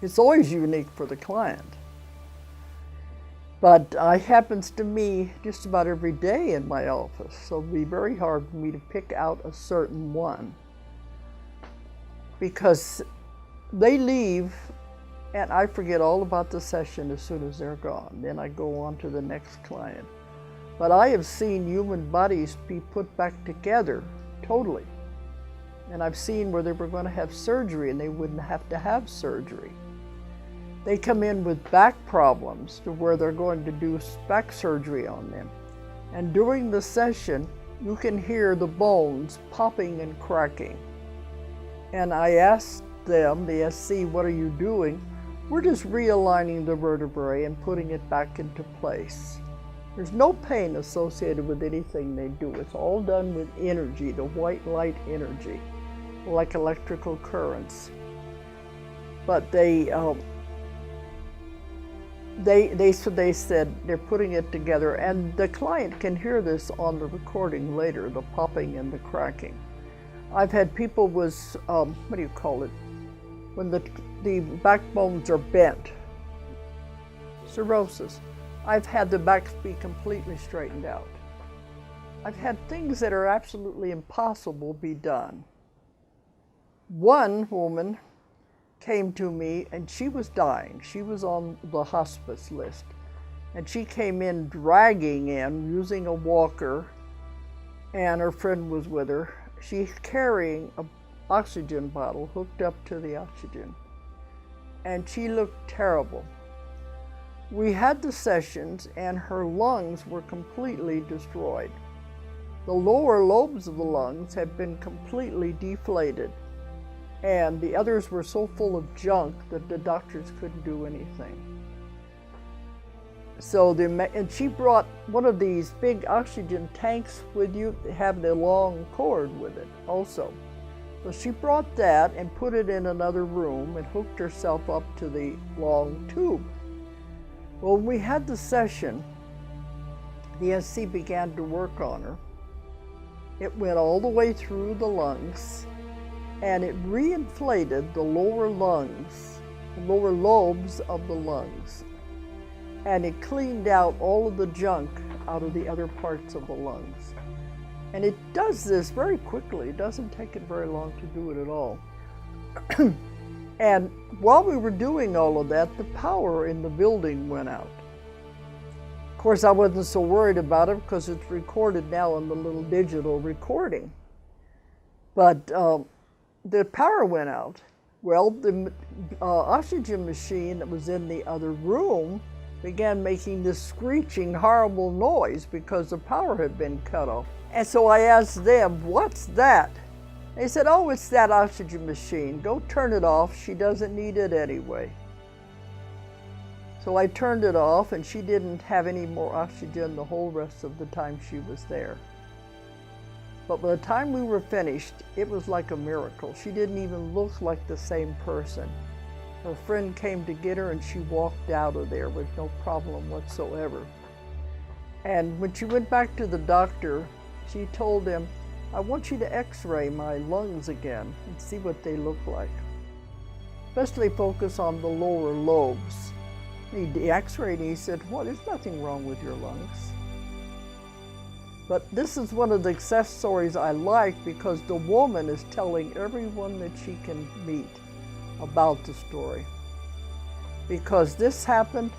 It's always unique for the client. But it happens to me just about every day in my office, so it'd be very hard for me to pick out a certain one. Because they leave and I forget all about the session as soon as they're gone. Then I go on to the next client. But I have seen human bodies be put back together totally. And I've seen where they were going to have surgery and they wouldn't have to have surgery. They come in with back problems to where they're going to do back surgery on them. And during the session, you can hear the bones popping and cracking. And I asked them, the SC, what are you doing? We're just realigning the vertebrae and putting it back into place. There's no pain associated with anything they do. It's all done with energy, the white light energy, like electrical currents. But they said they're putting it together, and the client can hear this on the recording later, the popping and the cracking. I've had people with, what do you call it? When the backbones are bent, cirrhosis. I've had the backs be completely straightened out. I've had things that are absolutely impossible be done. One woman came to me and she was dying. She was on the hospice list. And she came in dragging in, using a walker, and her friend was with her. She's carrying an oxygen bottle hooked up to the oxygen. And she looked terrible. We had the sessions and her lungs were completely destroyed. The lower lobes of the lungs had been completely deflated, and the others were so full of junk that the doctors couldn't do anything. And she brought one of these big oxygen tanks with you, have the long cord with it also. So she brought that and put it in another room and hooked herself up to the long tube. Well, when we had the session, the SC began to work on her. It went all the way through the lungs, and it reinflated the lower lungs, the lower lobes of the lungs. And it cleaned out all of the junk out of the other parts of the lungs. And it does this very quickly. It doesn't take it very long to do it at all. And while we were doing all of that, the power in the building went out. Of course, I wasn't so worried about it because it's recorded now on the little digital recording. But the power went out. Well, the oxygen machine that was in the other room began making this screeching, horrible noise because the power had been cut off. And so I asked them, what's that? They said, oh, it's that oxygen machine. Go turn it off. She doesn't need it anyway. So I turned it off, and she didn't have any more oxygen the whole rest of the time she was there. But by the time we were finished, it was like a miracle. She didn't even look like the same person. Her friend came to get her, and she walked out of there with no problem whatsoever. And when she went back to the doctor, she told him, I want you to x-ray my lungs again and see what they look like. Especially focus on the lower lobes. He x-rayed and he said, well, there's nothing wrong with your lungs. But this is one of the success stories I like because the woman is telling everyone that she can meet about the story. Because this happened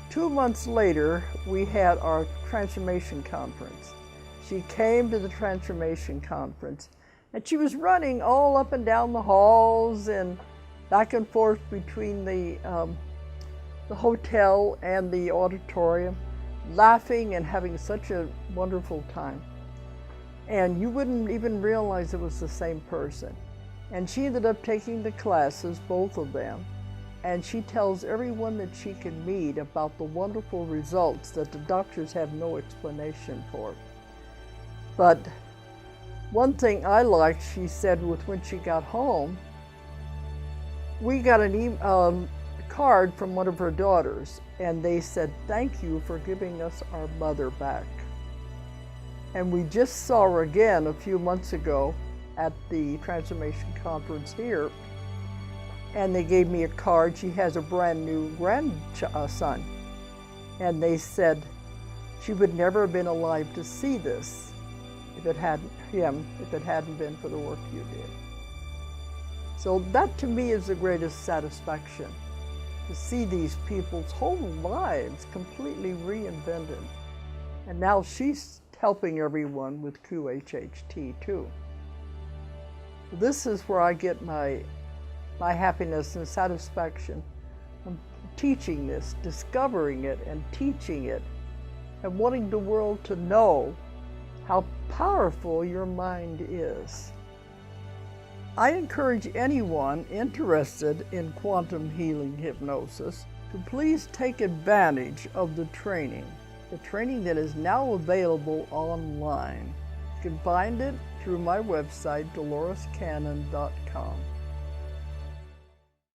2 months later, we had our transformation conference. She came to the transformation conference and she was running all up and down the halls and back and forth between the hotel and the auditorium, laughing and having such a wonderful time. And you wouldn't even realize it was the same person. And she ended up taking the classes, both of them, and she tells everyone that she can meet about the wonderful results that the doctors have no explanation for. But one thing I liked, she said, when she got home, we got a card from one of her daughters, and they said, thank you for giving us our mother back. And we just saw her again a few months ago at the transformation conference here, and they gave me a card. She has a brand new grandson, and they said she would never have been alive to see this if it hadn't been for the work you did. So that to me is the greatest satisfaction, to see these people's whole lives completely reinvented. And now she's helping everyone with Qhht too. This is where I get my happiness and satisfaction from teaching this, discovering it and teaching it, and wanting the world to know how powerful your mind is. I encourage anyone interested in quantum healing hypnosis to please take advantage of the training that is now available online. You can find it through my website, DoloresCannon.com.